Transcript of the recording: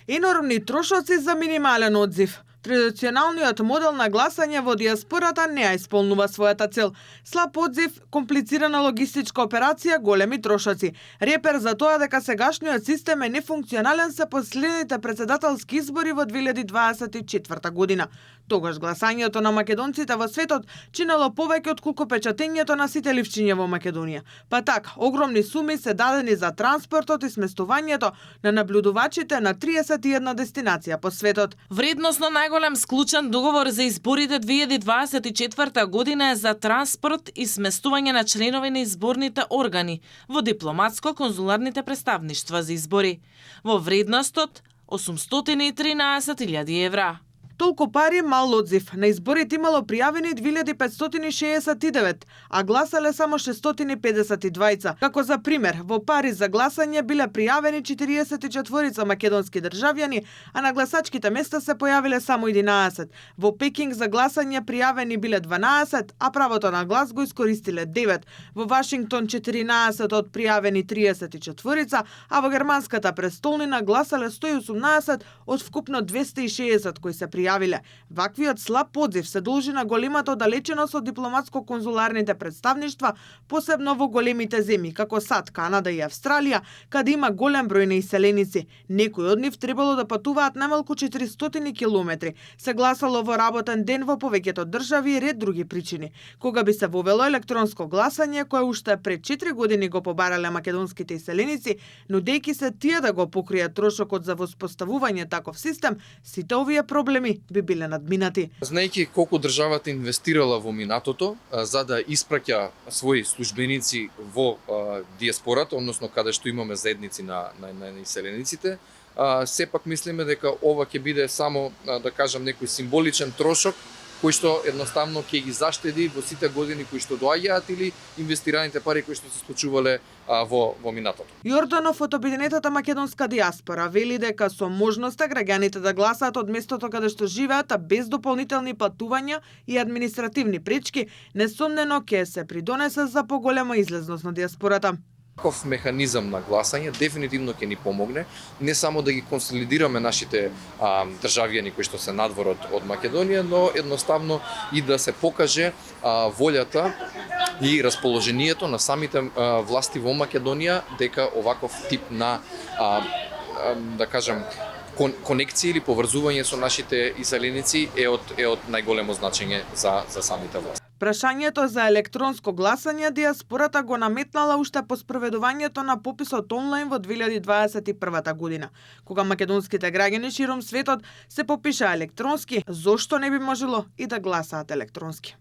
Енормни трошоци за минимален одзив. Традиционалниот модел на гласање во диаспората не ја исполнува својата цел. Слаб одзив, комплицирана логистичка операција, големи трошоци. Репер за тоа дека сегашниот систем е нефункционален се последните претседателски избори во 2024 година. Тогаш гласањето на македонците во светот чинело повеќе отколку печатењето на сите ливчиња во Македонија. Па така, огромни суми се дадени за транспортот и сместувањето на наблюдувачите на 31 дестинација по светот. Вредносно најголем склучен договор за изборите 2024 година е за транспорт и сместување на членови на изборните органи во дипломатско-конзуларните представништва за избори во вредност од 813.000 евра. Толку пари, мал одзив. На изборите имало пријавени 2569, а гласале само 652. Како за пример, во Париз за гласање биле пријавени 44 македонски државјани, а на гласачките места се појавиле само 11. Во Пекинг за гласање пријавени биле 12, а правото на глас го искористиле 9. Во Вашингтон 14 од пријавени 34, а во германската престолнина гласале 118 од вкупно 260 кои се пријавиле. Ваквиот слаб одзив се должи на големата оддалеченост од дипломатско-конзуларните представништва, посебно во големите земји, како САД, Канада и Австралија, каде има голем број на иселеници. Некои од нив требало да патуваат најмалку 400 километри. Се гласало во работен ден во повеќето држави и ред други причини. Кога би се вовело електронско гласање, кое уште пред 4 години го побарале македонските иселеници, нудејќи се тие да го покријат трошокот за воспоставување таков систем, сите овие проблеми би биле надминати. Знаејќи колку државата инвестирала во минатото за да испраќа своји службеници во диаспората, односно каде што имаме заедници на иселениците, сепак мислиме дека ова ќе биде само, да кажам, некој символичен трошок кој што едноставно ќе ги заштеди во сите години кои што доаѓаат или инвестираните пари кои што се случувале во минатото. Јорданов од Обединетата македонска диаспора вели дека со можноста граѓаните да гласаат од местото каде што живеат, а без дополнителни патувања и административни пречки, несомнено ќе се придонесе за поголема излезност на диаспората. Таков механизам на гласање дефинитивно ќе ни помогне не само да ги консолидираме нашите државјани кои што се надвор од Македонија, но едноставно и да се покаже волјата и расположението на самите власти во Македонија дека оваков тип на да кажам конекција или поврзување со нашите иселеници е од најголемо значење за самите власти. Прашањето за електронско гласање диаспората го наметнала уште по спроведувањето на пописот онлайн во 2021 година. Кога македонските граѓани широм светот се попишаа електронски, зошто не би можело и да гласаат електронски?